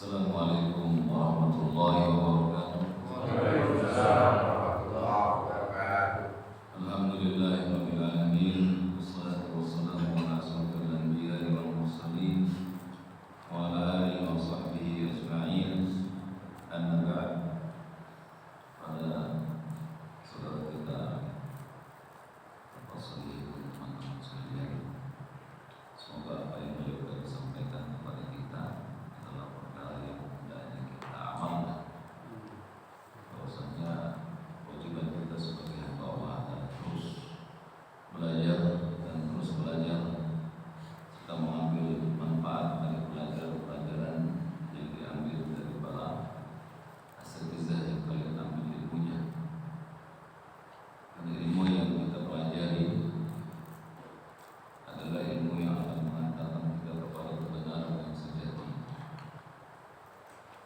Assalamualaikum warahmatullahi wabarakatuh. Waalaikumsalam warahmatullahi wabarakatuh. Alhamdulillahirabbil alamin. Wassalatu wassalamu ala asyrofil anbiya'i wal mursalin wa ala alihi wa sahbihi ajma'in. Amma ba'd. Pada saudara kita Bapak Shalih teman-teman sekalian, semoga apa yang beliau tadi sampaikan kepada kita adalah perkara yang hendaknya kita amalkan. Bahwasanya kewajiban kita sebagai hamba Allah adalah terus belajar dan terus belajar. Kita mengambil manfaat dari pelajaran yang diambil dari para asatizah yang kalian ambil ilmunya. Dan ilmu yang kita pelajari adalah ilmu yang akan mengantarkan kita kepada kebenaran yang sejati.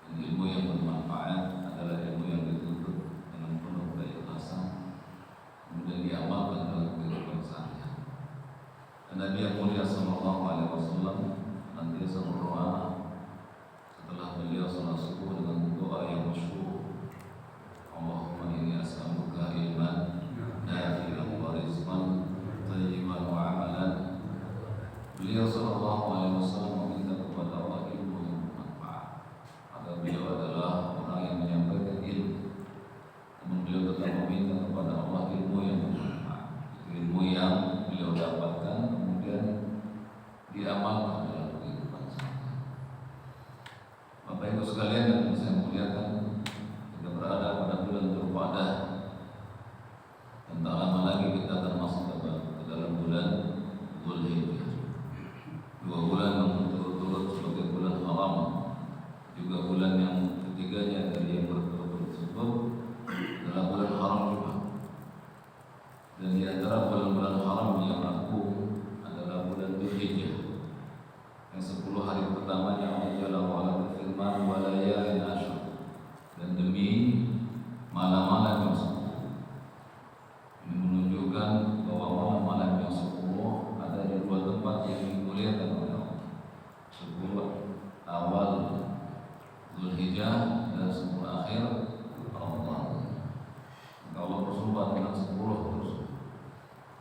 Dan ilmu yang bermanfaat adalah ilmu yang dituntut dengan penuh keikhlasan, kemudian diamalkan dalam kehidupan sehari-hari. Dan Nabi yang mulia sallallahu alaihi wasallam senantiasa berdoa setelah beliau salat subuh dengan doa yang masyhur, Allahumma inni as'aluka ilman nafi'an wa rizqan thayyiban wa amalan. Beliau sallallahu alaihi wasallam meminta kepada Allah ilmu yang bermanfaat. Maka beliau adalah orang yang menyampaikan ilmu. Namun beliau tetap meminta kepada Allah ilmu yang bermanfaat. Ilmu yang beliau dapatkan kemudian diamalkan dalam kehidupan sehari-hari. Bapak Ibu sekalian yang saya muliakan, kita berada pada bulan Dzulqa'dah. Dan tak lama lagi kita akan masuk ke dalam bulan Dzulhijjah. 2 bulan yang berturut-turut sebagai bulan haram, juga bulan yang ketiganya dari yang berturut-turut tersebut adalah bulan haram juga. Dan di antara bulan-bulan haram yang agung adalah bulan Dzulhijjah, yang 10 hari pertamanya Allah Jalla wa Ala berfirman wa layalin ashr, dan demi malam-malam yang 10. Ini menunjukkan bahwa malam-malam yang 10 ada di 2 tempat yang dimuliakan oleh Allah. 10 awal Dzulhijjah dan 10 akhir Ramadan. Allah bersumpah dengan 10 terus.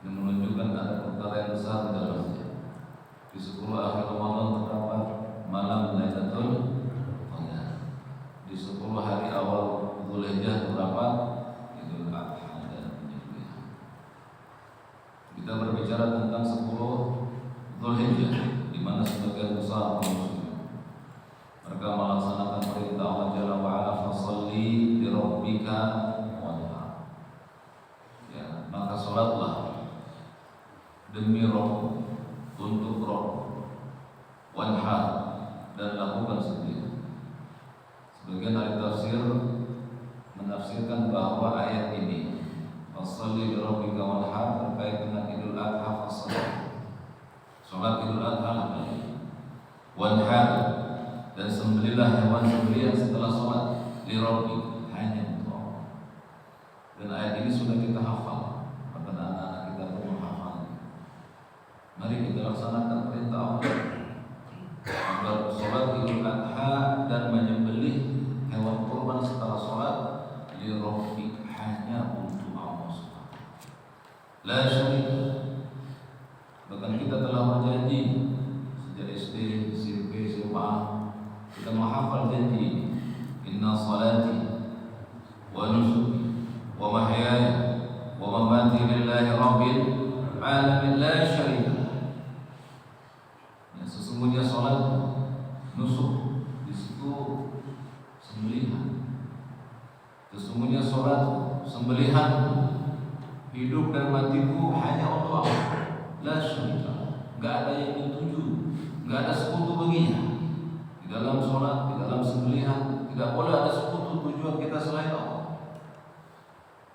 Ini menunjukkan ada perkara yang besar di dalamnya. Di 10 akhir Ramadan terdapat malam Lailatul Qadar. Di 10 hari awal Dzulhijjah terdapat Idul Adha dan penyembelihan. Kita berbicara tentang 10 Dzulhijjah, di mana sebagian besar kaum muslimin mereka melaksanakan perintah Allah Jalla wa Ala, fasalli li rabbika wanhar. Ya, maka salatlah demi Rabb, untuk Rabb, wanhar, dan lakukan sendiri. Sebagian ahli tafsir menafsirkan bahwa ayat ini fasalli li rabbika wanhar terkait dengan Idul Adha, fasalli salat Idul Adha, wanhar, dan sembelilah hewan sembelihan setelah salat li rabbik, hanya untuk Allah. Dan ayat ini sudah kita hafal, maka anak-anak kita perlu hafal. Mari kita laksanakan perintah Allah agar salat Idul Adha dan menyembelih hewan kurban setelah salat li rabbik, hanya untuk Allah Subhanahu la syarika. Bahkan kita telah berjanji sejak SD, SMP, SMA, kita menghafal janji ini. Inna salati wa nusuki wa mahyaya wa mamati lillahi rabbil alamin la syarika. Ya, sesungguhnya salat, nusuk, di situ sembelihan. Sesungguhnya salat, sembelihan, hidup dan matiku hanya untuk Allah. La syarika, enggak ada yang dituju, enggak ada sekutu baginya. Di dalam sholat, di dalam sembelihan, tidak boleh ada sekutu tujuan kita selain Allah.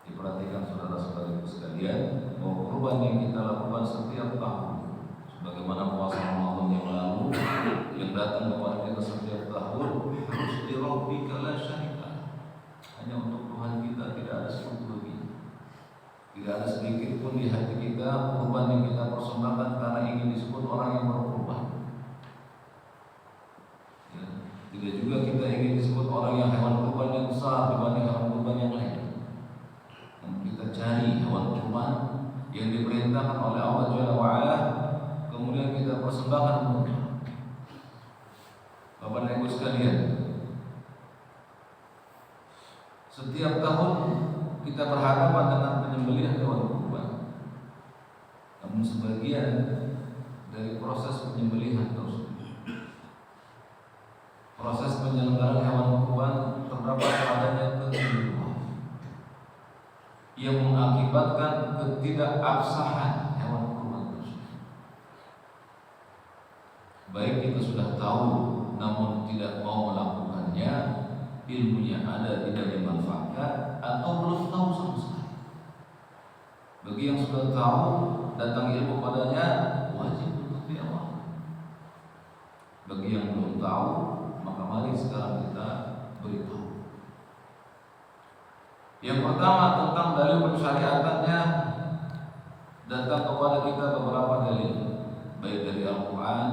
Diperhatikan saudara-saudariku sekalian, bahwa kurban yang kita lakukan setiap tahun, sebagaimana puasa Ramadan yang lalu yang datang kepada kita setiap tahun, harus li rabbika la syarika, hanya untuk Tuhan kita, tidak ada sekutu baginya. Tidak ada sedikit pun di hati kita kurban yang kita persembahkan karena ingin disebut orang yang berkurban. Ya, tidak juga juga kita ingin disebut orang yang hewan kurban yang besar dibanding hewan kurban yang lain. Dan kita cari hewan kurban yang diperintahkan oleh Allah Jalla wa'ala, kemudian kita persembahkan untuk Bapak dan Ibu sekalian. Setiap tahun kita berhadapan dengan penyembelihan hewan kurban. Namun sebagian dari proses penyembelihan tersebut, proses penyelenggaraan hewan kurban, terdapat adanya kekeliruan yang mengakibatkan ketidakabsahan hewan kurban tersebut. Baik kita sudah tahu namun tidak mau melakukannya, ilmunya ada tidak dimanfaatkan, atau belum tahu sama sekali. Bagi yang sudah tahu, datang ilmu padanya wajib untuk diamalkan. Bagi yang belum tahu, maka mari sekarang kita beritahu. Yang pertama tentang dalil pensyariatannya, datang kepada kita beberapa dalil, baik dari Al-Quran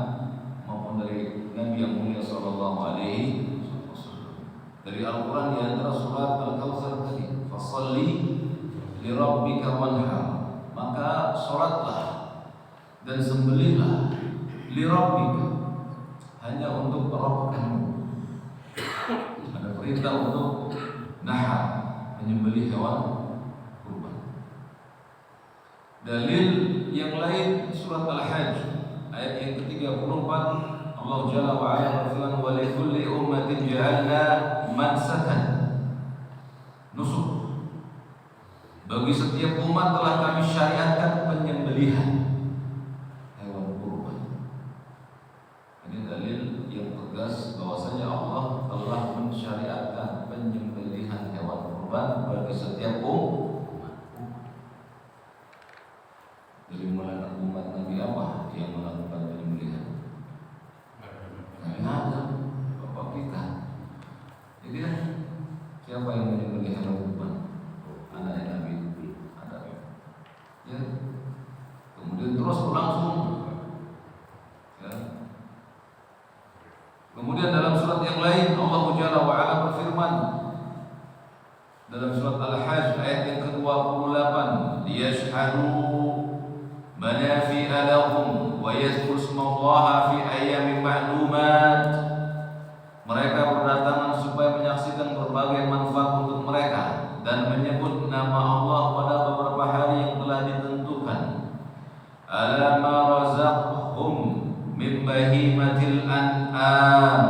maupun dari Nabi yang mulia Sallallahu Alaihi Wasallam. Dari Al-Quran di antara surat Al-Kautsar tadi, fasalli li rabbika wanhar, maka sholatlah dan sembelihlah li rabbika, hanya untuk Rabb kamu. Ada perintah untuk nahar, menyembelih hewan kurban. Dalil yang lain surat Al-Hajj ayat yang ke-34, Allah Jalla wa'ala berfirman, wa likulli ummatin ja'alna mansatan nusuk, bagi setiap umat telah kami syariatkan penyembelihan hewan kurban. Ini dalil yang tegas bahwasanya Allah telah mensyariatkan penyembelihan hewan kurban bagi setiap umat. Dari mulai umat Nabi apa yang melakukan penyembelihan? Nabi Adam, bapak kita. Jadi siapa yang menyembelih hewan kurban? Anaknya Nabi Adam. Ya. Kemudian terus berlangsung. Ya. Kemudian dalam surat yang lain Allah Jalla wa'ala berfirman dalam surat Al-Hajj ayat yang ke-28, liyashhadu manafi'a lahum wa yadhkuru ismallaha fi ayyamin ma'lumat. Mereka berdatangan supaya menyaksikan berbagai manfaat untuk mereka dan menyebut nama Allah pada beberapa hari yang telah ditentukan. Ala ma razaqhum min bahimatil an'am.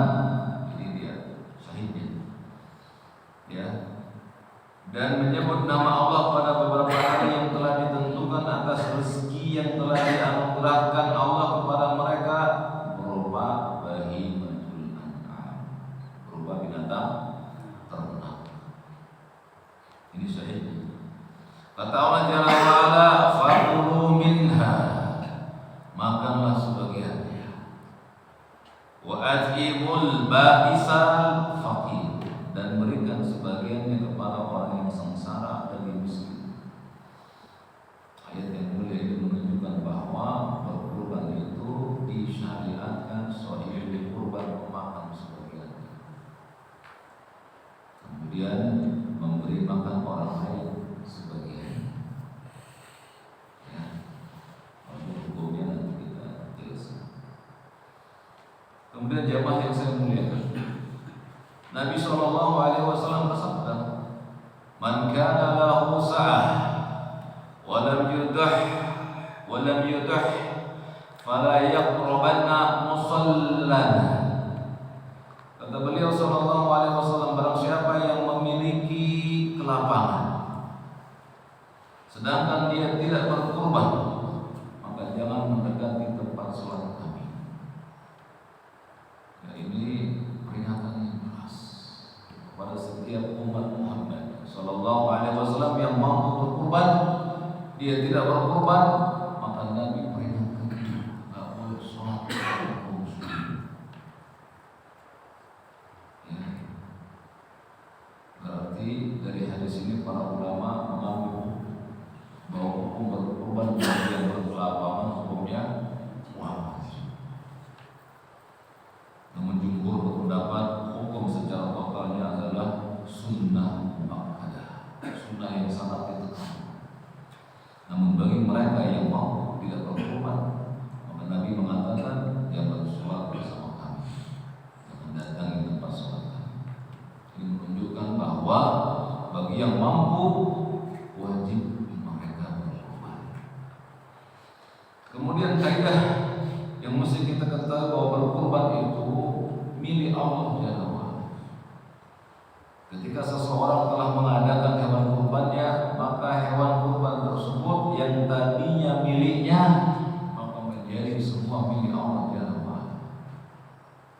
Ini dia syahidnya. Ya. Dan menyebut nama Allah pada beberapa hari yang telah ditentukan atas rezeki yang telah dianugerahkan Allah kepada mereka berupa bahimatul an'am, berupa binatang ternak. Ini syahidnya. Kata Allah Jalla wa'ala, fakulu minha, makanlah sebagiannya, wa at'imul ba'isal faqir, dan berikan sebagiannya kepada orang yang sengsara dan miskin. Ayat yang mulia ini menunjukkan bahwa berkurban itu disyariatkan sahihul kurban, memakan sebagiannya, kemudian memberi makan orang lain sebagian. Ya, hukumnya nanti kita jelaskan. Kemudian jamaah yang saya muliakan, Nabi SAW bersabda, man kana lahu sa'ah wa lam yudah fala yaqrabanna musallana. Kata beliau SAW, barang siapa yang memiliki kelapangan sedangkan dia tidak berkurban, maka jangan mendekati tempat sholat kami. Ya, ini peringatan yang keras kepada setiap umat Muhammad SAW yang mampu berkurban, dia tidak berkurban, maka Nabi peringatkan tidak boleh sholat kaum muslimin. Ya. Berarti dari hadis ini para ulama mengambil bahwa hukum berkurban Kemudian kaidah yang mesti kita ketahui bahwa berkurban itu milik Allah Jalla wa'ala. Ketika seseorang telah mengadakan hewan kurbannya, maka hewan kurban tersebut yang tadinya miliknya maka menjadi semua milik Allah Jalla wa'ala.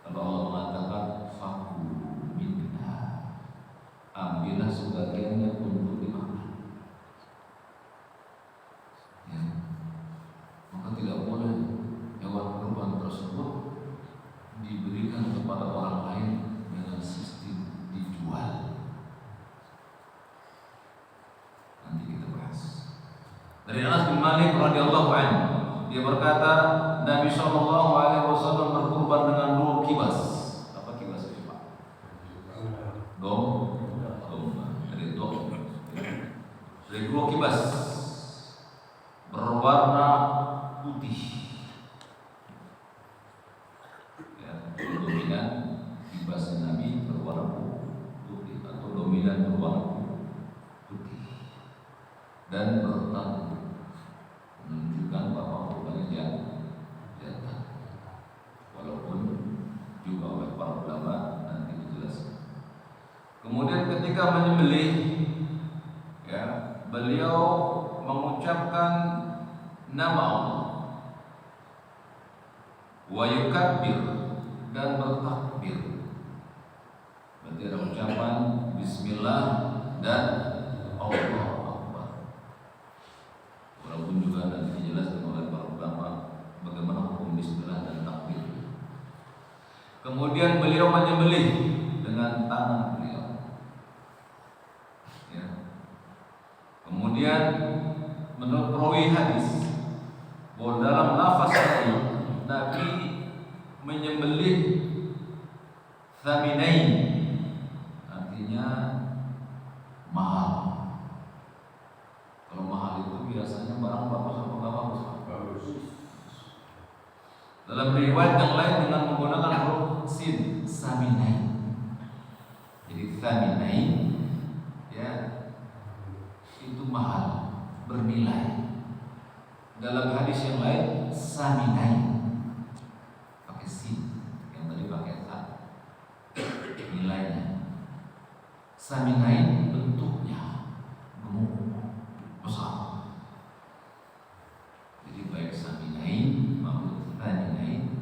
Kalau Allah mengatakan fakulu minha, ambillah sebagiannya untuk dimakan. Ya. Maka tidak boleh hewan kurban tersebut diberikan kepada orang lain dengan sistem dijual. Nanti kita bahas. Dari Anas bin Malik radhiyallahu anhu, dia berkata, Nabi sallallahu alaihi wasallam berkurban dengan 2 kibas. Apa kibas itu, Pak? Domba. Dari 2 kibas berwarna putih. Ya, dominan kibas Nabi berwarna putih atau dominan berwarna putih dan bertanduk, menunjukkan bahwa kurbannya jantan. Walaupun juga oleh para ulama nanti dijelaskan. Kemudian ketika menyembelih, ya, beliau mengucapkan nama Allah, wa yukabbir, dan bertakbir. Berarti ada ucapan Bismillah dan Allahu Akbar. Walaupun juga nanti dijelaskan oleh para ulama bagaimana hukum Bismillah dan takbir. Kemudian beliau menyembelih dengan tangan beliau. Ya. Kemudian menurut perawi hadis bahwa dalam lafaz ini Nabi menyembelih thaminain, artinya mahal. Kalau mahal itu biasanya barang bagus atau enggak bagus? Bagus. Dalam riwayat yang lain dengan menggunakan huruf sin, saminain. Jadi thaminain, ya, itu mahal, bernilai. Dalam hadis yang lain saminain, pakai sin, yang tadi pakai ta, nilainya. Saminain bentuknya gemuk, besar. Jadi baik saminain maupun thaminain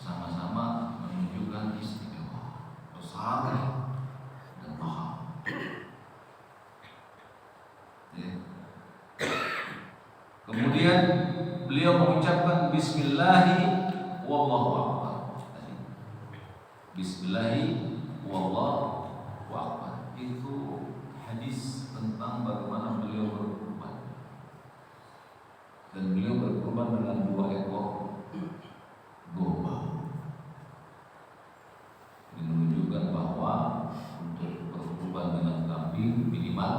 sama-sama menunjukkan istimewa, besar dan mahal. Ya. Kemudian beliau mengucapkan Bismillahi wallahu akbar. Bismillahi wallahu akbar. Itu hadis tentang bagaimana beliau berkurban. Dan beliau berkurban dengan 2 ekor domba. Ini menunjukkan bahwa untuk berkurban dengan kambing minimal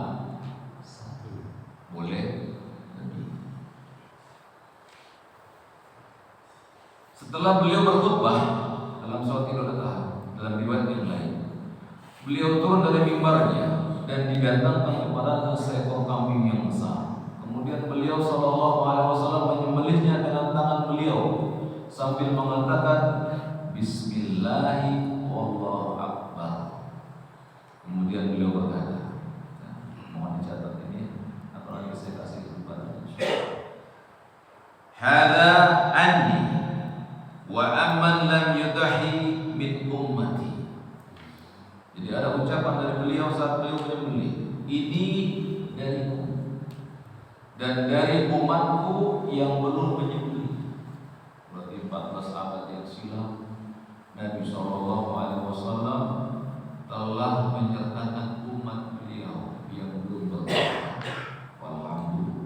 1, boleh lebih. Setelah beliau berkhutbah dalam sholat Idul Adha, dalam riwayat yang lain, beliau turun dari mimbarnya dan didatangkan kepada seekor kambing yang besar. Kemudian beliau sallallahu alaihi wasallam menyembelihnya dengan tangan beliau sambil mengatakan Bismillahi wallahu akbar. Kemudian beliau berkata, mohon dicatat ini, apalagi saya kasih kepada Hada anni wa amman lam yudahi min ummati. Jadi ada ucapan dari beliau saat beliau menyembelih, ini dariku dan dari umatku yang belum menyembelih. Berarti 14 abad yang silam Nabi SAW telah menyertakan umat beliau yang belum berkorban. Alhamdulillah.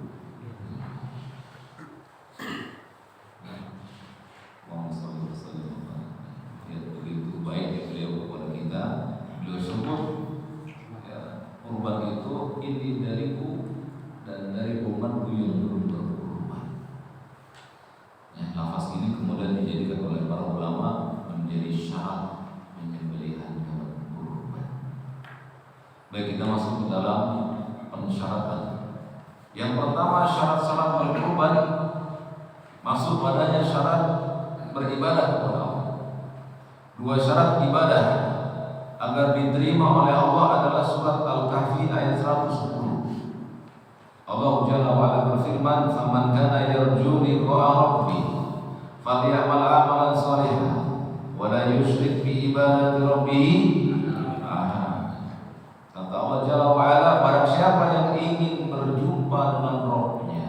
Ya, begitu baik beliau kepada kita. Beliau sebut, ya, kurban itu ini dariku dan dari umatku yang belum berkurban. Ya, lafaz ini kemudian dijadikan oleh para ulama menjadi syarat penyembelihan hewan kurban. Baik, kita masuk ke dalam pensyaratan. Yang pertama, syarat-syarat berkurban masuk termasuk padanya syarat beribadah kepada Allah. Dua syarat ibadah agar diterima oleh Allah adalah surat Al-Kahfi ayat 110. Allah Jalla wa Ala berfirman, "Faman kana yarju liqa'a rabbih falyamal 'amalan shalihan wa la yusyrik bi ibadati rabbih ahad." Kata Allah Jalla wa Ala, barang siapa yang ingin berjumpa dengan Rabb-Nya.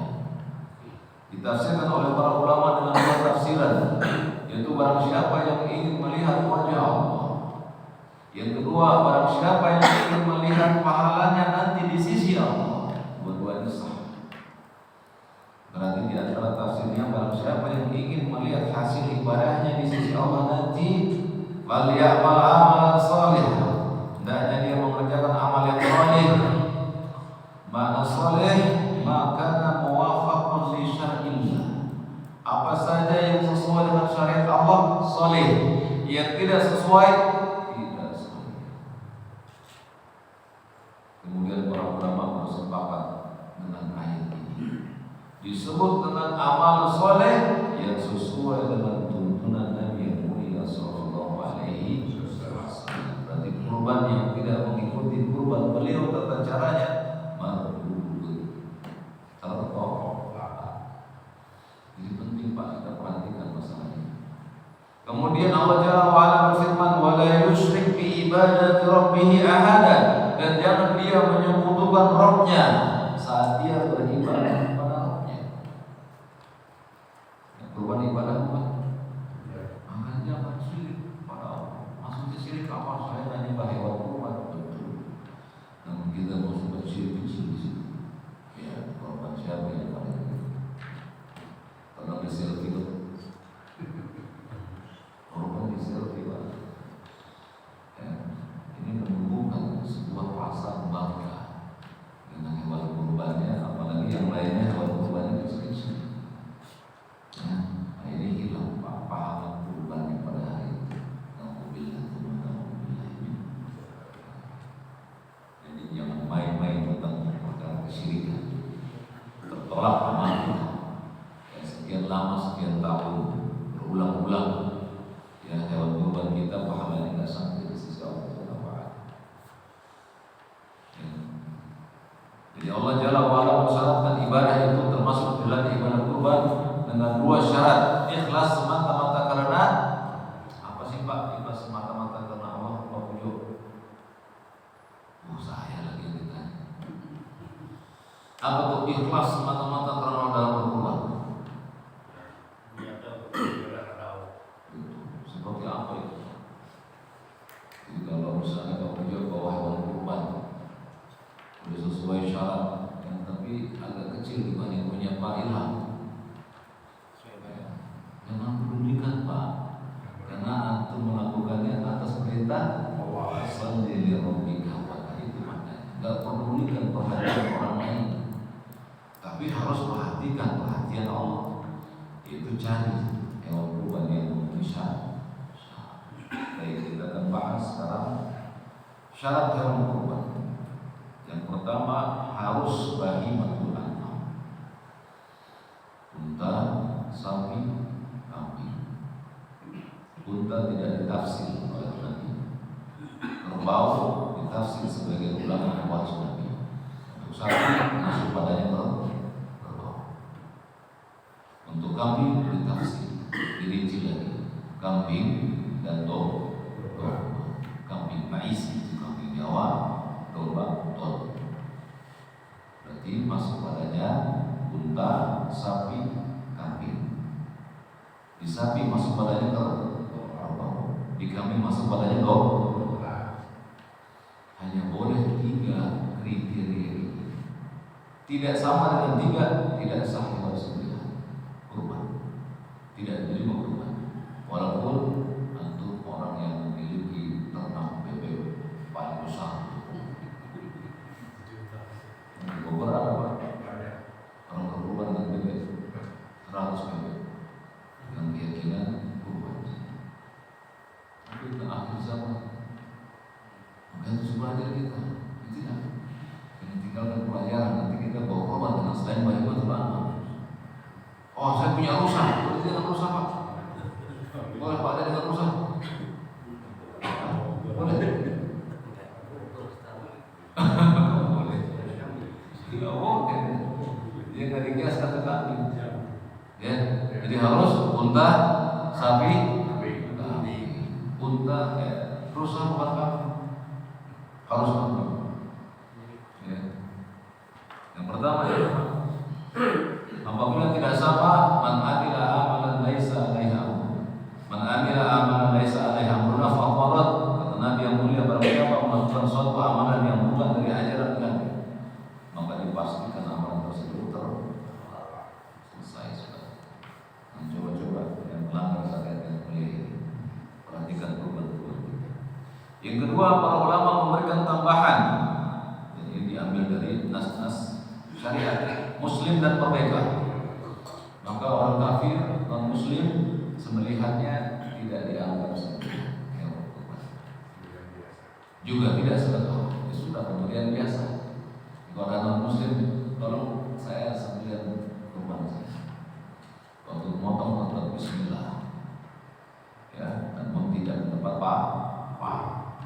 Ditafsirkan oleh para ulama dengan dua tafsiran, yaitu barang siapa yang ingin melihat wajah Allah. Yang kedua, barang siapa yang ingin melihat pahalanya nanti di sisi Allah. Dua-duanya sah. Berarti di antara tafsirnya, barang siapa yang ingin melihat hasil ibadahnya di sisi Allah nanti, falyamal amalan shalih. Hendaknya dia mengerjakan amal yang saleh. Makna saleh maka muwafaqun li syar'illah. Apa saja yang sesuai dengan syariat Allah saleh. Yang tidak sesuai tidak saleh. Kemudian para ulama bersepakat dengan ayat ini. Disebut dengan amal saleh yang sesuai dengan tuntunan Nabi yang mulia sallallahu alaihi wasallam. Berarti kurban yang tidak mengikuti kurban beliau tata caranya mardud, tertolak. Jadi penting Pak kita perhatikan masalah ini. Kemudian Allah Jalla wa Ala berfirman, "Wa la yusyrik bi ibadati rabbih ahadan." Dan jangan dia menyekutukan Rabb-Nya saat dia beribadah kepada Rabb-Nya. Kurban ibadah apa? Maka jangan syirik pada Allah. Maksudnya syirik apa? Saya tanya nyembah hewan kurban, betul. Namun kita mau sebut syirik kecil di situ. Ya, korban siapa yang paling kecil? Kalau di selfie itu, korban di selfie Pak. Ya, ini menumbuhkan sebuah rasa bangga dengan hewan kurbannya, apalagi yang lainnya hewan kurbannya kecil-kecil. Ya, nah ini hilang Pak pahala kurbannya pada hari itu. Alhamdulillah, jadi jangan main-main tentang perkara kesyirikan. Tertolak amalnya. Ya, sekian lama, sekian tahun berulang-ulang. Ya, hewan kurban kita pahalanya tidak sampai di sisi Allah. Jadi Allah Jalla wa Ala mensyaratkan ibadah itu termasuk dalam ibadah kurban dengan dua syarat. Ikhlas semata-mata karena apa sih Pak? Ikhlas semata-mata karena Allah, Pak Pujo. Saya lagi yang ditanya. Apa tuh ikhlas semata-mata karena Allah dalam berkurban? Seperti apa itu? Jadi kalau misalnya Pak Pujo bawa hewan kurban sudah sesuai syarat, yang tapi agak kecil dibanding punya Pak Ilham, jangan pedulikan Pak, karena antum melakukannya atas perintah Allah sendiri. Itu maknanya nggak pedulikan perhatian orang lain, tapi harus perhatikan perhatian Allah. Itu cari hewan kurban yang bisa. Baik, kita akan bahas sekarang syarat hewan kurban. Yang pertama harus bahimatul an'am, unta, sapi, kambing. Unta tidak ditafsir oleh Nabi. Kerbau ditafsir sebagai ulama hewan Nabi. Untuk sapi masuk padanya kerbau. Untuk kambing ditafsir, dirinci lagi. Kambing dan domba. Kambing mais itu kambing Jawa, domba tol. Berarti masuk padanya unta, sapi, kambing. Di sapi masuk padanya kerbau. Di kambing masuk padanya domba. Hanya boleh 3 kriteria ini. Tidak sama dengan 3, tidak sah hewan sembelihan kurban. Tidak diterima kurban. Walaupun antum orang yang memiliki ternak bebek paling besar. Beberapa orang berkurban dengan bebek 100 bebek dengan keyakinan kurban. Tapi di akhir zaman maka itu belajar kita. Tidak. Ini tinggalkan pelajaran. Nanti kita bawa korban dengan selain bayi betul. Oh saya punya rusa. unta, sapi, unta, rusa bukan kambing, harus kambing. Ya. Yang pertama ya, apabila tidak sama, man amila amalan laisa alaihi amrun, man amila amalan laisa alaihi amrun faqarat, kata Nabi yang mulia, barang siapa melakukan suatu amalan yang bukan dari ajaran kami, maka dipastikan amalan tersebut selesai sudah. Coba-coba yang melanggar syariat yang mulia ini, perhatikan perubahan-perubahan kita. Yang kedua, para ulama memberikan tambahan. Jadi ini diambil dari nas-nas syariat, muslim dan merdeka. Maka orang kafir, non muslim sembelihannya tidak dianggap sebagai hewan kurban. Juga tidak sedekah. Ya sudah, pemberian biasa. Kalau ada non muslim, tolong saya sembelihan kurban saya. Waktu memotong tetap bismillah. Ya, dan tidak mendapat pahala.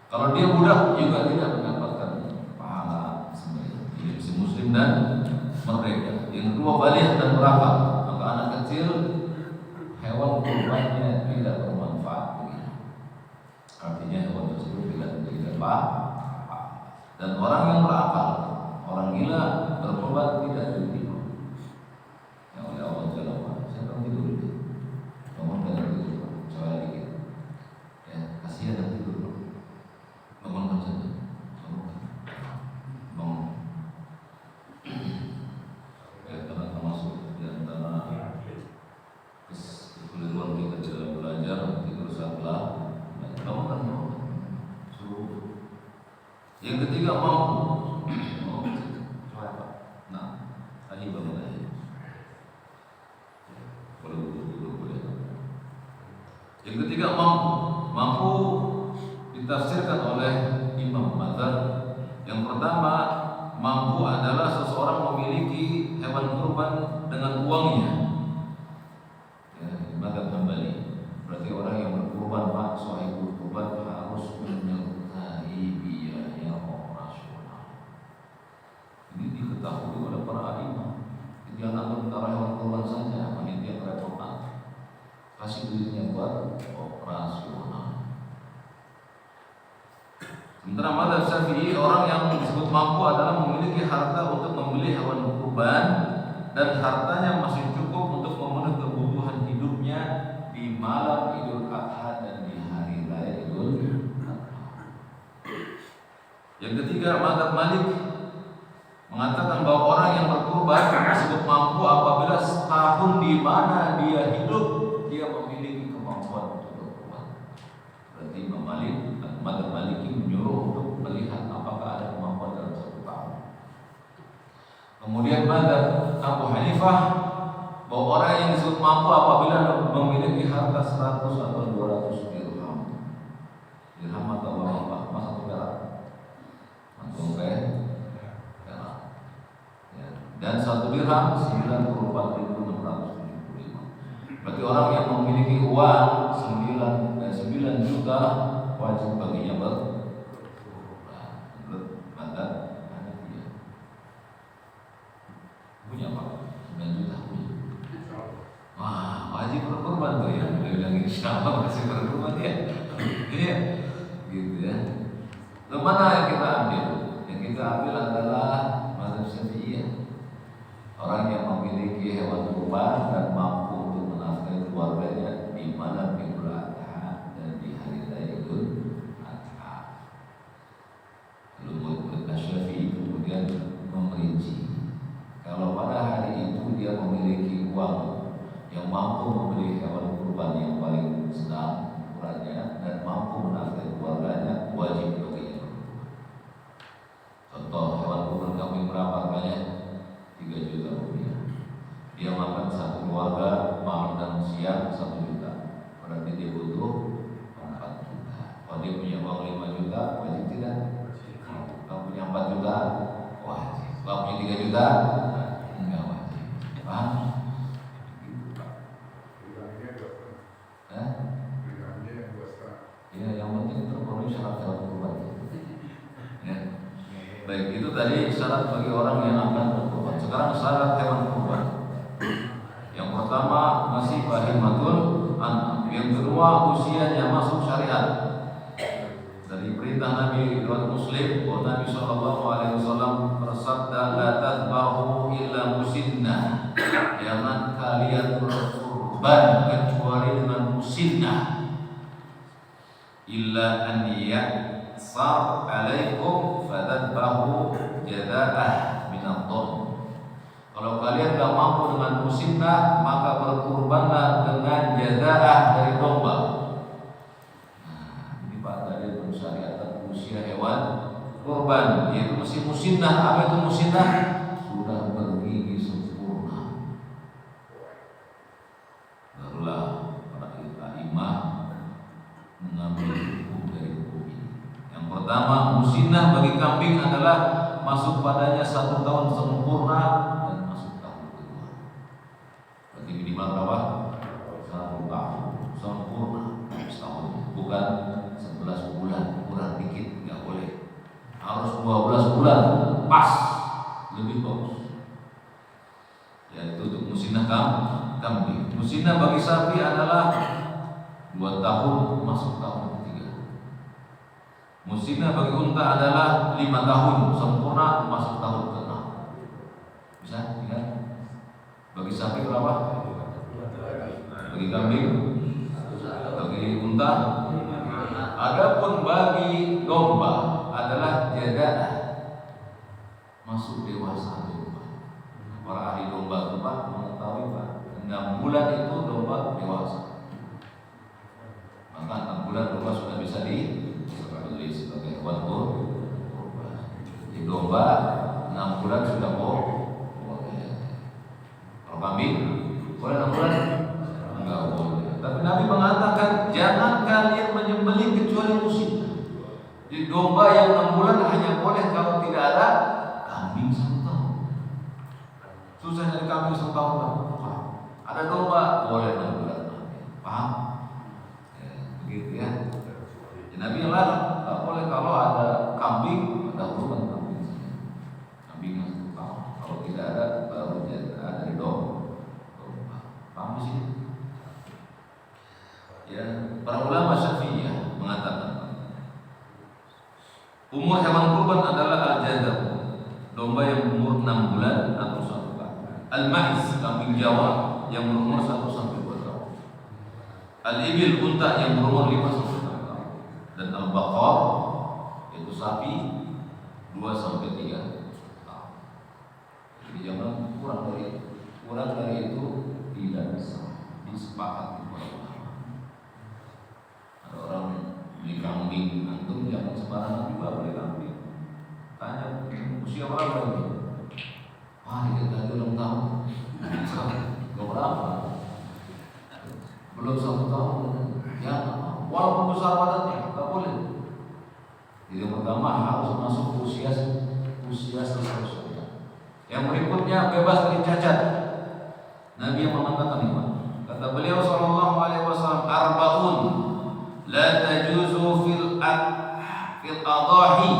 Kalau dia budak juga tidak mendapatkan pahala sembelihan. Jadi si muslim dan merdeka. Yang kedua, baligh dan berakal. Maka anak kecil hewan kurbannya tidak bermanfaat baginya. Artinya hewan tersebut tidak memberikan pahala. Dan orang yang berakal, orang gila berkorban tidak ditipu. Yang oleh Allah Jalla wa'ala. Saya akan tidur dulu. Bangun dan tidur. Coba dikit. Ya, kasihan dan tidur dulu. Bangunkan saja. Bangun. Karena termasuk di antara kekeliruan kita dalam belajar, tidur saatlah. Bangunkan. Suruh. Yang ketiga, mampu. Nah, tadi bangun aja. Boleh. Yang ketiga, mampu ditafsirkan oleh Imam Madzhab. Yang pertama, mampu adalah seseorang memiliki hewan kurban dengan uangnya. Ya, Madzhab Hambali. Berarti orang yang berkurban, Pak, sahibul kurban harus menyertai biaya operasional. Ini diketahui oleh para imam. Jangan antara hewan kurban saja, panitia kerepotan. Kasih duitnya buat operasional. Sementara madzhab Syafi'i, orang yang disebut mampu adalah memiliki harta untuk membeli hewan kurban dan hartanya masih cukup untuk memenuhi kebutuhan hidupnya di malam Idul Adha dan di hari raya Idul Adha. Yang ketiga, madzhab Malik mengatakan bahwa orang yang berkurban disebut mampu apabila setahun di mana dia hidup dia memiliki kemampuan untuk berkurban. Berarti Imam Malik, madzhab Maliki menyuruh untuk melihat apakah ada kemampuan dalam satu tahun. Kemudian madzhab Abu Hanifah bahwa orang yang disebut mampu apabila memiliki harta 100 atau 200 dirham. Dirham atau apa? Emas atau perak? Atau perak. Dan 1 dirham 94.675. Berarti orang yang memiliki uang 9 juta wajib baginya berkurban. Punya apa? 9 juta punya. Wah, wajib berkurban tuh ya. Dia bilang insyaallah masih berkurban ya. Iya, gitu ya. Lalu mana yang kita ambil? Yang kita ambil adalah madzhab Syafi'iyah. Orang yang memiliki hewan kurban dan mampu untuk menafkahi keluarganya di malam Idul Adha dan di hari raya Idul Adha. Lalu murid Syafi'i kemudian memperinci, kalau pada hari itu dia memiliki uang yang mampu membeli hewan kurban yang paling sedang ukurannya dan mampu menafkahi keluarganya, wajib baginya berkurban. Contoh, hewan kurban kambing berapa harganya? 3 juta rupiah. Dia makan satu keluarga malam dan siang 1 juta. Berarti dia butuh 4 juta. Kalau dia punya uang 5 juta, wajib tidak? Kalau punya 4 juta, wajib. Kalau punya 3 juta, enggak wajib. Paham? Ya, yang penting terpenuhi syarat hewan kurban. Ya. Baik, itu tadi syarat bagi orang yang akan berkurban. Sekarang syarat hewan kurban. Yang pertama, masih bahagia kalimatul an'am. Yang kedua, usianya masuk syariat. Dari perintah Nabi riwayat Muslim bahwa Nabi sallallahu alaihi wasallam bersabda, la tadbahu illa musinnah. Jangan kalian berkurban kecuali dengan musinnah. Illa an ya'sar alaikum fadadbahu jada'ah minad-dhamm. Kalau kalian gak mampu dengan musinnah, maka berkurbanlah dengan jada'ah dari domba. Nah, ini Pak tadi bersyariat usia hewan kurban, yaitu mesti musinnah. Apa itu musinnah? Sudah bergigi sempurna. Barulah para imam mengambil hukum dari hukum ini. Yang pertama, musinnah bagi kambing adalah masuk padanya 1 tahun sempurna dan masuk tahun kedua. Berarti minimal berapa? 1 tahun sempurna, setahun, bukan 11 bulan, kurang dikit, nggak boleh. Harus 12 bulan, pas, lebih bagus. Ya, itu untuk musinnah kambing. Musinnah bagi sapi adalah 2 tahun masuk tahun ketiga. Musinnah bagi unta adalah 5 tahun sempurna masuk tahun ke-6. Bisa ingat? Bagi sapi berapa? Bagi kambing? Bagi unta? Adapun bagi domba adalah jada'ah, masuk dewasa domba. Para ahli domba itu Pak mengetahui Pak, 6 bulan itu domba dewasa. Maka 6 bulan domba sudah bisa dibeli sebagai hewan kurban. Di domba 6 bulan sudah boleh. Kalau kambing boleh 6 bulan? Enggak boleh. Tapi Nabi mengatakan jangan kalian menyembelih kecuali musinnah. Di domba yang 6 bulan hanya boleh kalau tidak ada kambing 1 tahun. Susah dari kambing 1 tahun Pak. Ada domba boleh 6 bulan. Paham? Begitu ya. Nabi larang, tak boleh kalau ada kambing, ada kurban kambing. Kambing yang 1 tahun. Kalau tidak ada, baru ada dari domba. Paham di sini? Ya, para ulama Syafi'iyah mengatakan umur hewan kurban adalah al-jadab, domba yang umur 6 bulan atau 1 tahun. Al-ma'iz, kambing Jawa yang berumur 1 sampai 2 tahun. Al-ibil, unta yang berumur 5 sampai 6 tahun. Dan al-baqar, yaitu sapi 2 sampai 3 tahun. Jadi jangan kurang dari itu tidak bisa disepakati para ulama. Ada orang beli kambing, antum jangan sembarangan juga beli kambing. Tanya usia berapa ini? Wah, dikit lagi ulang tahun. Gak berapa? Belum 1 tahun. Ya, walaupun besar badannya, gak boleh. Jadi yang pertama harus masuk usia selesai syariat. Yang berikutnya bebas dari cacat. Nabi yang mengatakan ini, kata beliau sallallahu alaihi wasallam, arba'un la tajuzu fil adahi.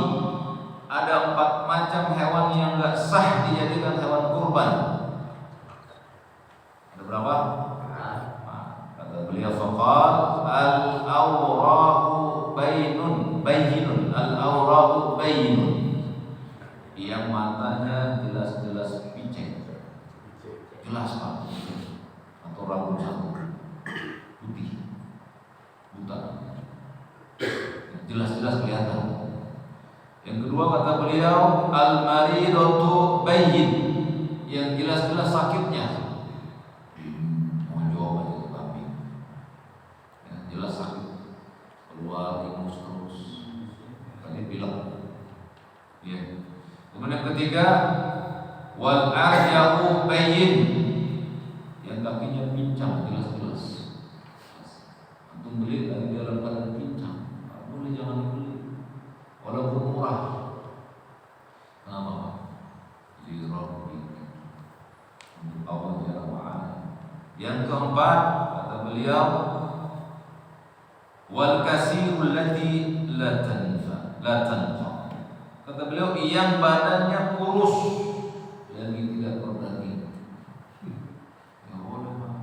Ada 4 macam hewan yang enggak sah dijadikan hewan kurban. Ada berapa? Kata beliau faqal al-awra'u bayyinun al-awra'u bayyinun. Yang matanya jelas-jelas picek. Jelas Pak. Atau rambut satu putih, buta, jelas-jelas kelihatan. Yang kedua kata beliau al-maridatu bayyin, yang jelas-jelas sakitnya. Monjok aja kambing, ya, jelas sakit, keluar ingus terus, tadi bilang. Ya. Kemudian yang ketiga wal arja'u bayyin, yang kakinya pincang jelas-jelas. Antum beli dari dalam keadaan pincang, boleh jangan beli, walaupun murah. Kenapa Pak? Lirabbi, untuk Allah Jalla wa'ala. Yang keempat kata beliau wal kasirul lati la tanfa. Kata beliau yang badannya kurus, yang tidak berdaging. Ya boleh Pak.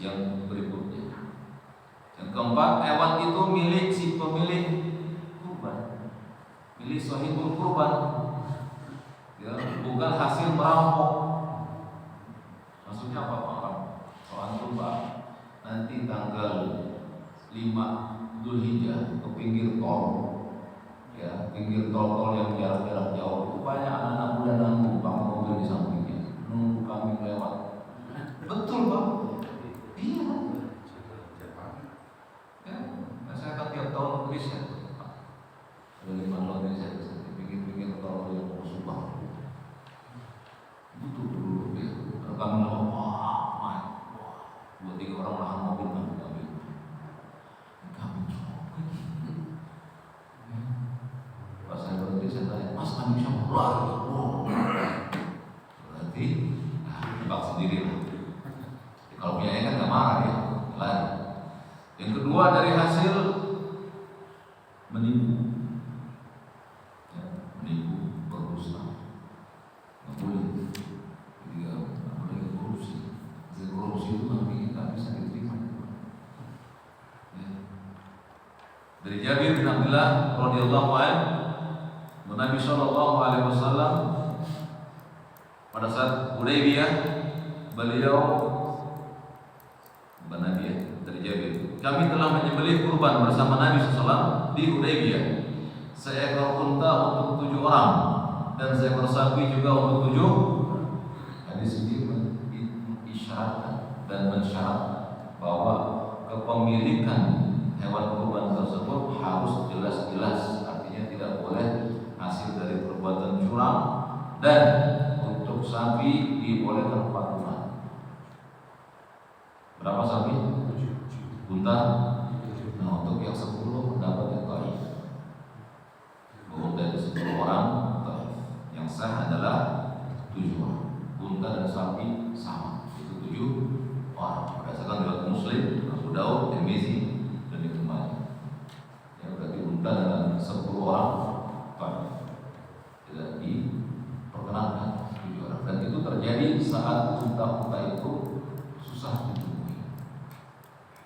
yang berikutnya. Yang keempat, hewan itu milik si pemilik kurban, milik sahibul kurban, ya, bukan hasil merampok. Maksudnya apa Pak? Soal kurban nanti tanggal 5 Dzulhijjah ke pinggir tol, ya, pinggir tol yang jarak-jarak jauh, banyak anak-anak muda nunggu Bang mobil di sampingnya, nunggu kami lewat. Betul Bang? Iya. Ya, saya kan tiap tahun riset. Ada 5 tahun riset di pinggir-pinggir tol yang mau Subang. Butuh dulu ya. Kalau kami ngomong, wah, 2-3 orang nahan mobil kami. Pas saya berhenti saya tanya, Mas kami bisa lari? Berarti tebak sendiri lah. Kalau punya kan nggak marah ya, lari. Yang kedua dari hasil menipu, ya, menipu, berdusta, nggak boleh. Jadi nggak boleh korupsi. Hasil korupsi itu nanti nggak bisa diterima. Ya. Dari Jabir bin Abdullah radhiyallahu anhu, Nabi Shallallahu Alaihi Wasallam pada saat Hudaybiyah beliau dari Jabir, kami telah menyembelih kurban bersama Nabi SAW di Hudaybiyah, seekor unta untuk 7 orang dan seekor sapi juga untuk 7. Hadis ini mengisyaratkan dan mensyaratkan bahwa kepemilikan hewan kurban tersebut harus jelas-jelas, artinya tidak boleh hasil dari perbuatan curang, dan untuk sapi dibolehkan 4 bulan. Berapa sapi? Unta. Nah, untuk yang 10 pendapat yang dhaif. Unta itu 10 orang dhaif. Yang sah adalah 7 orang. Unta dan sapi sama, itu 7 orang. Berdasarkan riwayat Muslim, Abu Daud, Tirmizi dan Ibnu Majah. Ya, berarti unta dengan 10 orang tidak diperkenankan 7 orang, dan itu terjadi saat unta-unta itu susah ditemui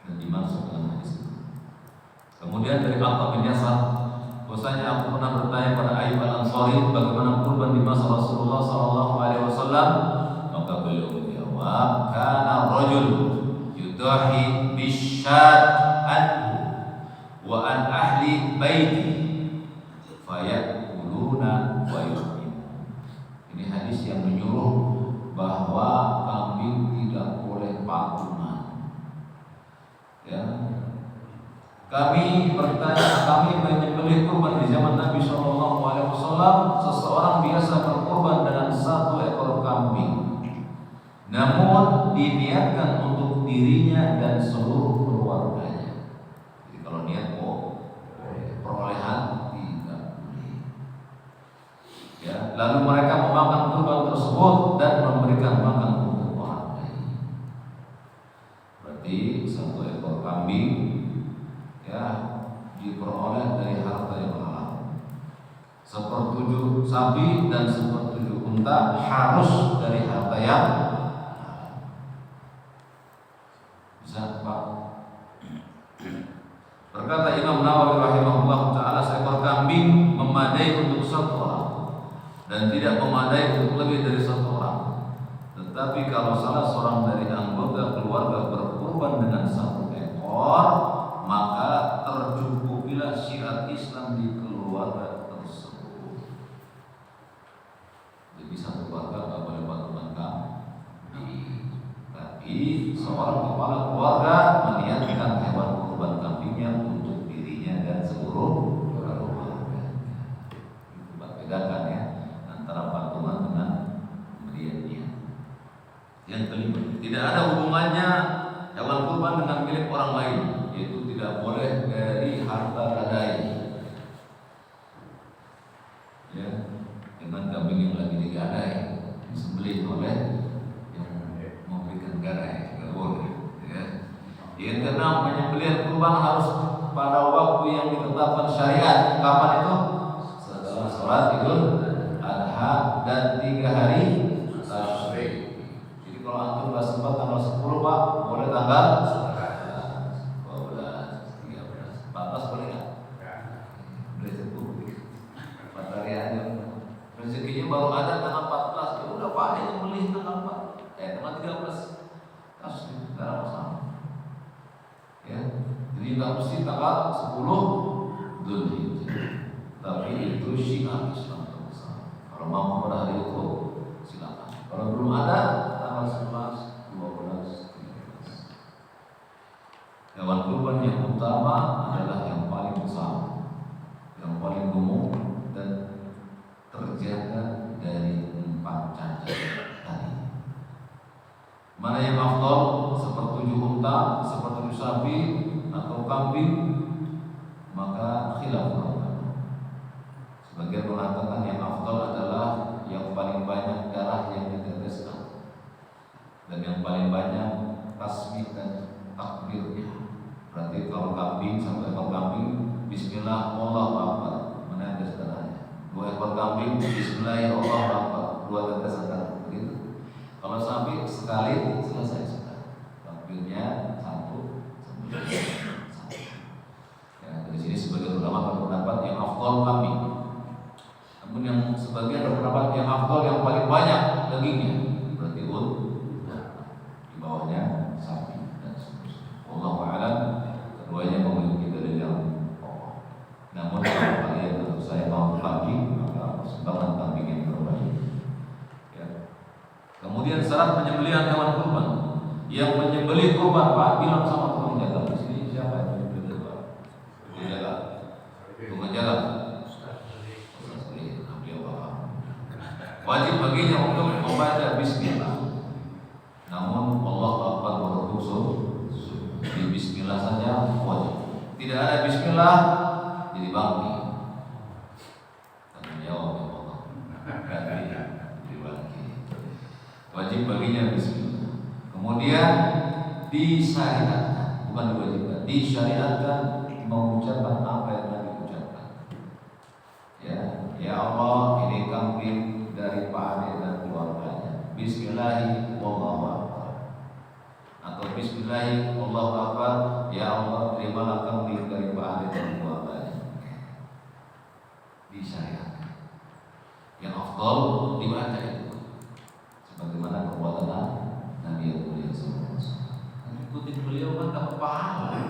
dan dimasuk dalam hadis itu. Kemudian dari Atta bin Yasar, bahwasanya aku pernah bertanya pada Ayyub al-Ansari bagaimana kurban di masa Rasulullah SAW, maka beliau menjawab, kana rajul yudahi bisyad anhu wa an ahli baiti fayakuluna wa yu'minu. Ini hadis yang menyuruh bahwa kambing tidak boleh patungan. Ya. Kami menyembelih kurban di zaman Nabi SAW. Seseorang biasa berkurban dengan 1 ekor kambing, namun diniatkan untuk dirinya dan seluruh keluarganya. Jadi kalau niat perolehan tidak boleh. Ya, lalu mereka memakan kurban tersebut dan memberikan makan untuk orang lain. Berarti 1 ekor kambing, ya, diperoleh dari harta yang halal. 1/7 sapi dan 1/7 unta harus dari harta yang halal. Bisa Pak? Berkata Imam Nawawi rahimahullah taala, seekor kambing memadai untuk 1 orang dan tidak memadai untuk lebih dari 1 orang. Tetapi kalau salah seorang dari anggota keluarga berkurban dengan 1 ekor, maka tercukupilah syiar Islam di keluarga tersebut. Jadi 1 keluarga tak boleh patungan kambing, tapi seorang kepala keluarga meniatkan hewan kurban kambingnya untuk dirinya dan seluruh keluarga. Itu bedakan ya antara patungan dengan pemberian. Yang kelima, tidak ada hubungannya hewan kurban dengan milik orang lain, yaitu tidak boleh dari harta gadai. Ya, dengan kambing yang lagi digadai disembelih oleh yang memberikan gadai, tidak boleh. Ya. Yang keenam, penyembelihan kurban harus pada waktu yang ditetapkan syariat. Kapan itu? Setelah sholat Idul Adha dan 3 hari tasyrik. Jadi kalau antum nggak sempat tanggal 10 Pak, boleh tanggal tanggal 12, 13, 14 boleh nggak? Matahari rezekinya baru ada tanggal 14, ya udah Pak yang beli tanggal 4, tanggal 13, kasus nggak ada masalah. Ya, jadi nggak mesti tanggal 10 Dzulhijjah, tapi itu syiar Islam terbesar. Kalau mau pada hari itu silakan. Kalau belum ada tanggal 11, 12, 13. Hewan kurban yang utama adalah yang paling besar, yang paling gemuk dan terjaga dari 4 cacat tadi. Mana yang afdal, sepertujuh unta, sepertujuh sapi atau kambing? Maka khilaf ulama. Sebagian mengatakan yang afdal adalah yang paling banyak darah yang diteteskan dan yang paling banyak tasbih dan takbirnya. Berarti kalau kambing, satu ekor kambing, Bismillah Allahu Akbar, menetes darahnya. 2 ekor kambing, Bismillah Allahu Akbar, 2 tetesan darah. Begitu. Kalau sapi sekali selesai sudah. Takbirnya 1, ya, dari sini sebagian ulama berpendapat yang afdal kambing. Namun yang sebagian berpendapat yang afdal yang paling banyak dagingnya, berarti unta. Di bawahnya sapi dan seterusnya. Wallahu a'lam. Keduanya memiliki dalil yang kokoh. Namun kalau kalian atau saya mau kambing, maka persembahan kambing yang terbaik. Ya. Kemudian syarat penyembelihan hewan kurban. Yang menyembelih kurban, Pak, bilang sama tukang jaga. Di sini siapa yang menyembelih kurban? Tukang jaga. Tukang jaga. Wajib baginya untuk membaca bismillah. Namun Allah Akbar berhukum di bismillah saja wajib. Tidak ada bismillah jadi bangki. Tanggung jawab Allah. Jadi bangki. Wajib baginya bismillah. Kemudian disyariatkan, bukan diwajibkan, disyariatkan mengucapkan apa yang Nabi ucapkan. Ya Allah, ini kambing dari Pak Ade dan keluarganya. Bismillahirrahmanirrahim, wallahu akbar. Atau Bismillahirrahmanirrahim, wallahu akbar. Ya Allah, terimalah kambing dari Pak Ade dan keluarganya. Disyariatkan. Yang afdal dibaca itu, sebagaimana perbuatan Nabi yang mulia sallallahu alaihi wasallam. Ikutin beliau kan dapat pahala.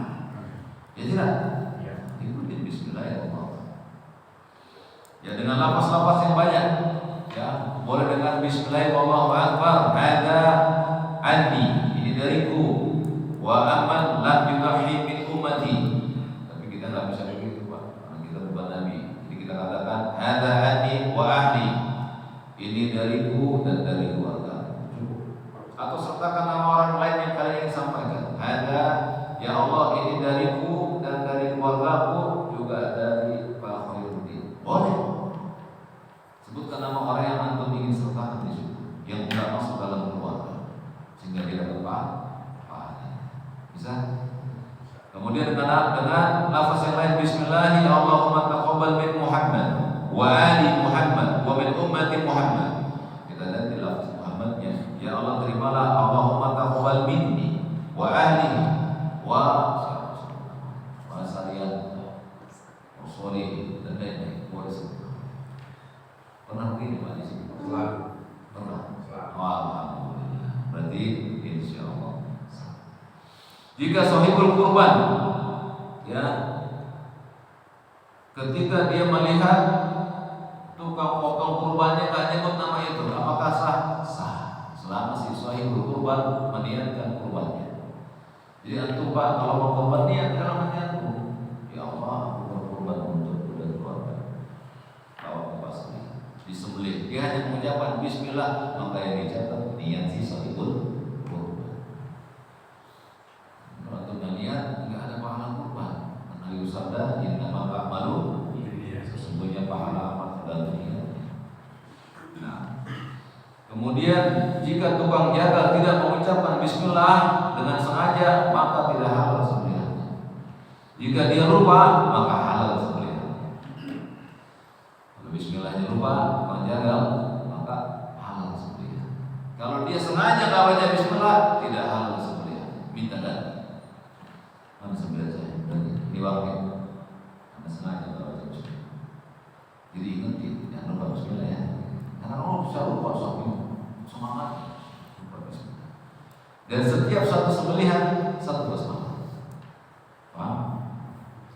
Ya tidak? Ikutin Bismillahirrahmanirrahim. Ya dengan lafaz-lafaz yang banyak. Ya, boleh dengan Bismillahirrahmanirrahim, Allahu Akbar, hada anni, ini dariku, wa amman lam yudahi min ummati. Tapi kita nggak bisa begitu, Pak, karena kita bukan Nabi. Jadi kita katakan hada anni wa ahli, ini dariku dan dari keluarga. Atau sertakan nama orang lain yang kalian ingin sampaikan. Hada, ya Allah, ini dariku dan dari keluargaku, juga dari Pak Khairuddin. Boleh. Sebutkan nama orang yang antum ingin sertakan di situ, yang tidak masuk dalam keluarga, sehingga dia dapat pahala. Bisa? Kemudian dengan lafaz yang lain, Bismillahirrahmanirrahim, Allahumma taqabbal min Muhammad wa ali Muhammad wa min ummati Muhammad. Kita ganti lafaz Muhammadnya. Ya Allah, terimalah Allahumma taqabbal minni wa ahli wa sarian usuli dan lain-lain. Pernah begini Pak di sini? Pernah. Alhamdulillah. Berarti insya Allah. Jika sahibul kurban, ya, ketika dia melihat tukang potong kurbannya nggak nyebut nama itu, apakah sah? Sah. Selama si sahibul kurban meniatkan kurbannya. Jadi antum Pak, kalau mau kurban niat dalam hati antum, ya Allah, aku berkurban untuk dan keluarga. Bawa ke pasar, disembelih. Dia hanya mengucapkan Bismillah, maka yang dicatat niat si sahibul kurban. Kalau antum niat, nggak ada pahala kurban. Nabi bersabda, inna maka malu, sesungguhnya pahala amat tergantung niatnya. Nah, kemudian jika tukang jagal tidak mengucapkan Bismillah dengan sengaja, maka tidak halal sembelihannya. Jika dia lupa, maka halal sembelihannya. Kalau Bismillahnya lupa, tukang jagal, maka halal sembelihan. Kalau dia sengaja nggak baca Bismillah, tidak halal sembelihan. Minta Jadi ingetin, jangan lupa bismillah ya. Karena Allah bisa lupa suami semangat lupa bismillah. Dan setiap satu sembelihan satu basmalah. Paham?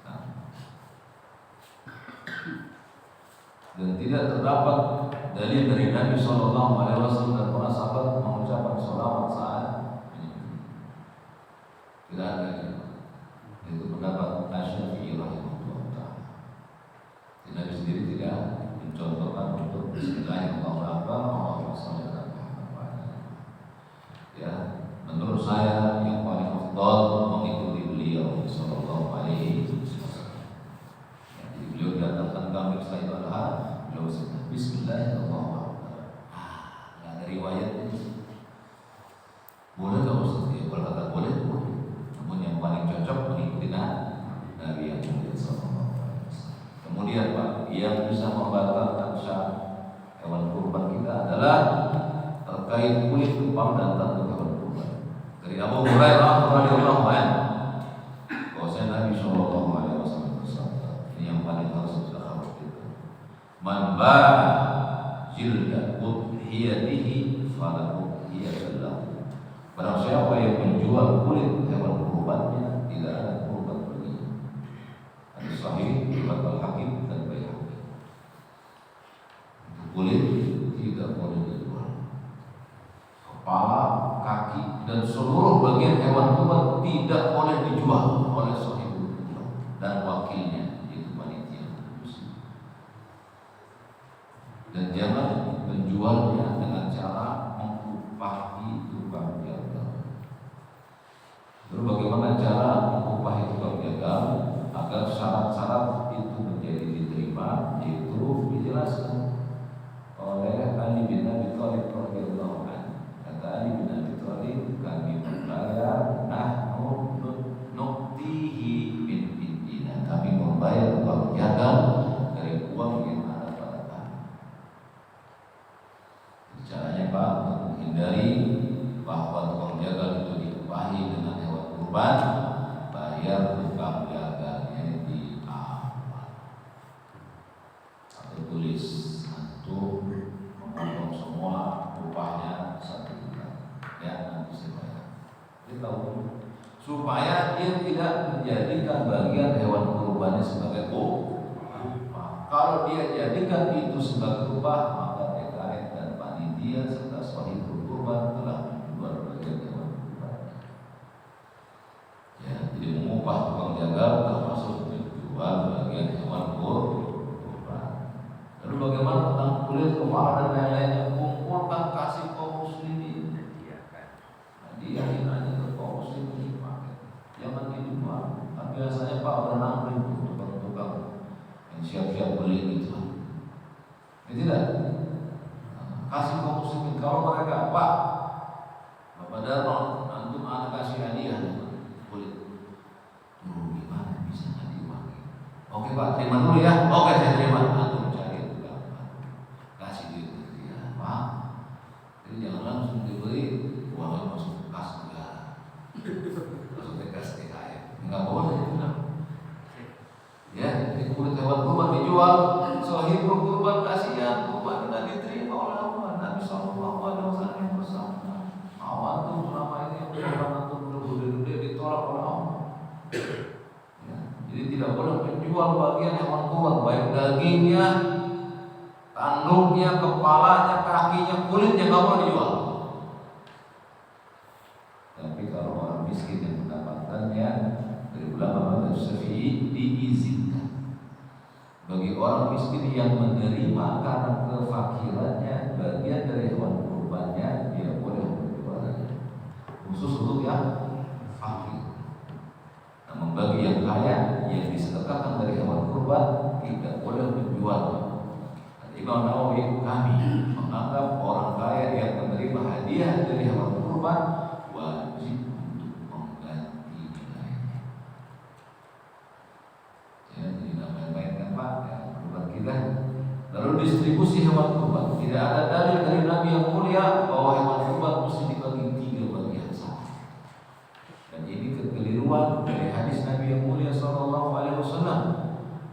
Nah. Dan tidak terdapat dalil dari Nabi SAW dan para sahabat mengucapkan sholawat saat menyembelih. Tidak ada. Itu pendapat Asy-Syafi'i rahimahullah ta'ala. Nabi sendiri tidak mencontohkan untuk Bismillahirrahmanirrahim. Ya, menurut saya yang paling afdal mengikuti beliau sallallahu alaihi wasallam. Ya, jadi beliau datangkan kami setelah itu adalah beliau sebut Bismillahirrahmanirrahim. Nggak ada riwayatnya. Boleh nggak Ustaz? Ya, kalau kata boleh. Namun yang paling cocok mengikuti Nabi yang mulia sallallahu alaihi wasallam. Kemudian Pak, yang bisa membatalkan sah hewan kurban kita adalah terkait kulit, kepala dan tanduk hewan kurban. Dari Abu Hurairah radhiyallahu anhu, bahwasanya Nabi sallallahu alaihi wasallam bersabda, ini yang paling harus kita khawatirkan. Man ba'a jilda udhiyatihi falahu lahu. Barang siapa yang menjual kulit hewan kurbannya, tidak ada kurban baginya. Hadis sahih riwayat Al-Hakim dan Baihaqi. Kulit tidak boleh dijual. Kepala, kaki dan seluruh bagian hewan kurban tidak boleh dijual oleh sahibul kurban dan wakilnya, yaitu panitia. Dan jangan menjualnya dengan cara mengupahi tukang jagal. Lalu bagaimana cara mengupahi tukang jagal agar syarat-syarat itu menjadi diterima? Yaitu dijelaskan oleh Ali bin Abi Thalib radhiyallahu anhu. Kata Ali bin Abi Thalib, kami membayar nahnu nuktihi bin bidina. Kami membayar tukang jagal dari uang yang ada pada kami. Caranya Pak, untuk menghindari bahwa tukang jagal itu diupahi dengan hewan kurban, bayar tukang jagalnya di awal. Atau tulis untuk memotong semua upahnya 1 bulan. Ya, nanti saya bayar. Jadi tahu supaya dia tidak menjadikan bagian hewan kurbannya sebagai upah. Kalau dia jadikan itu sebagai upah, maka TKN dan panitia serta sahibul kurban telah menjual bagian hewan kurban. Ya, jadi mengupah tukang jagal termasuk menjual bagian hewan kurban. Lalu bagaimana tentang kulit, kepala dan lain-lainnya? Kumpulkan, kasih kaum muslimin. Hadiahin aja ke kaum muslimin dipakai. Jangan dijual. Kan biasanya Pak berenang ribu tukang-tukang yang siap-siap beli gitu. Ya tidak. Kasih kaum muslimin. Kalau mereka Pak, Bapak Darno, antum anak kasih hadiah kulit. Gimana bisa nggak diwakil? Oke Pak, terima dulu ya. Oke, saya terima. Antum cari tukang kasih dia, Pak. Jadi jangan langsung dibeli uangnya masuk kas negara, masuk ke kas TKN. Enggak boleh. Ya, jadi kulit hewan kurban dijual, sahibul kurban kasihan, kurban tidak diterima oleh Allah. Nabi sallallahu alaihi wasallam yang bersabda, "Awan tuh selama ini kurban antum gede-gede ditolak oleh Allah." Ya, jadi tidak boleh menjual bagian hewan kurban, baik dagingnya, tanduknya, kepalanya, kakinya, kulitnya nggak boleh dijual. Tapi kalau orang miskin yang mendapatkannya, dari ulama mazhab Syafi'i diizinkan. Bagi orang miskin yang menerima karena kefakirannya bagian dari hewan kurbannya, dia boleh menjualnya. Khusus untuk yang fakir. Namun bagi yang kaya yang disedekahkan dari hewan kurban tidak boleh menjualnya. Imam Nawawi, kami menganggap orang kaya yang menerima hadiah dari hewan kurban wajib untuk mengganti nilainya. Ya, jadi main-main kan Pak, ya, kurban kita. Lalu distribusi hewan kurban, tidak ada dalil dari Nabi yang mulia bahwa hewan kurban mesti dibagi 3 bagian sama. Dan ini kekeliruan dari hadis Nabi yang mulia sallallahu alaihi wasallam.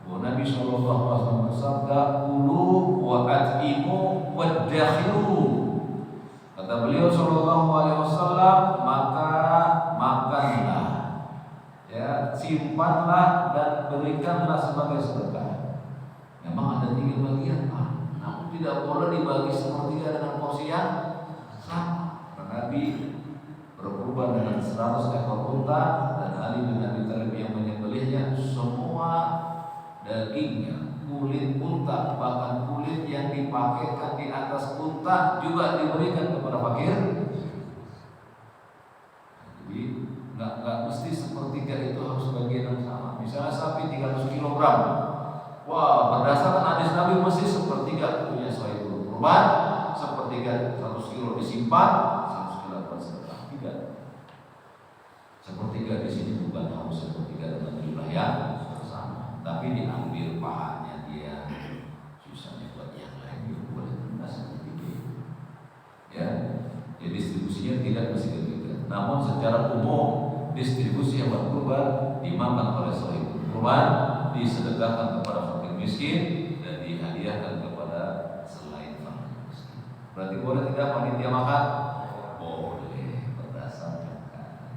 Bahwa Nabi sallallahu Sallallahu Alaihi Wasallam bersabda, "Kulu wa at'imu wadakhiru." Kata beliau Sallallahu Alaihi Wasallam, maka makanlah, ya, simpanlah dan berikanlah sebagai sedekah. Memang ada 3 bagian, Pak. Namun tidak boleh dibagi sepertiga dengan porsi yang sama. Nabi berkurban dengan 100 ekor unta dan Ali bin Abi Thalib yang menyembelihnya, semua dagingnya, kulit unta, bahkan kulit yang dipakaikan di atas unta juga diberikan kepada fakir. Jadi nggak mesti sepertiga itu harus bagian yang sama. Misalnya sapi 300 kg, wah, berdasarkan hadis Nabi mesti sepertiga punya sahibul kurban, sepertiga 100 kilo disimpan, 100 kilo bersedekah. Tidak. Sepertiga di sini bukan harus sepertiga dengan jumlah yang sama, tapi diambil pahanya dia, susahnya buat yang lain boleh tidak sepertiga. Ya, jadi distribusinya tidak mesti begitu. Namun secara umum distribusi hewan kurban dimakan oleh sahibul kurban, disedekahkan kepada fakir miskin, dan dihadiahkan kepada selain fakir miskin. Berarti boleh tidak panitia makan? Boleh, berdasarkan keadaan.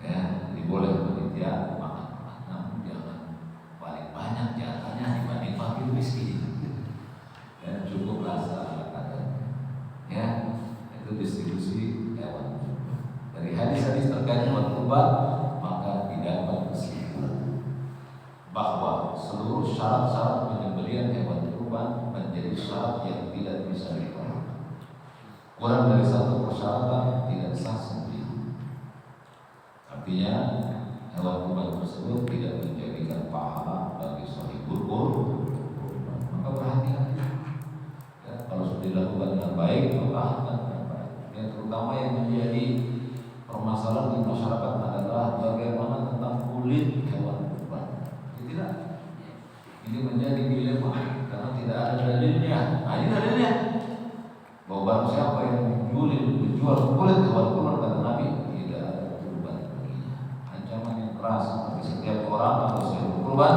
Ya, jadi boleh panitia makan, namun jangan paling banyak jatahnya dibanding fakir miskin. Ya, cukuplah seadanya. Ya, itu distribusi hewan kurban. Dari hadis-hadis terkait hewan kurban, maka didapat kesimpulan bahwa seluruh syarat-syarat penyembelihan hewan kurban menjadi syarat yang tidak bisa ditolak. Kurang dari satu persyaratan tidak sah sembelihan. Artinya hewan kurban tersebut tidak menjadikan pahala bagi sahibul kurban. Maka perhatikan, ya, kalau sudah dilakukan dengan baik, maka dengan baik. Yang terutama yang menjadi permasalahan di masyarakat adalah bagaimana tentang kulit hewan kurban. Tidak, ini menjadi dilema karena tidak ada dalilnya. Nah, ini dalilnya bahwa barang siapa yang menjual kulit hewan kurban, kata Nabi, tidak ada kurban baginya. Ancaman yang keras bagi setiap orang atau setiap kurban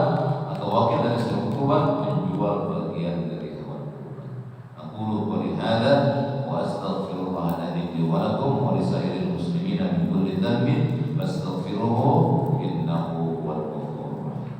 atau wakil dari setiap kurban menjual bagian dari hewan kurban. Aqulu qouli hadza wa astaghfirullahaladzim li wa lakum wa lisairil muslimina min kulli dhanbin fastaghfiruhu innahu huwal ghafurur rahim.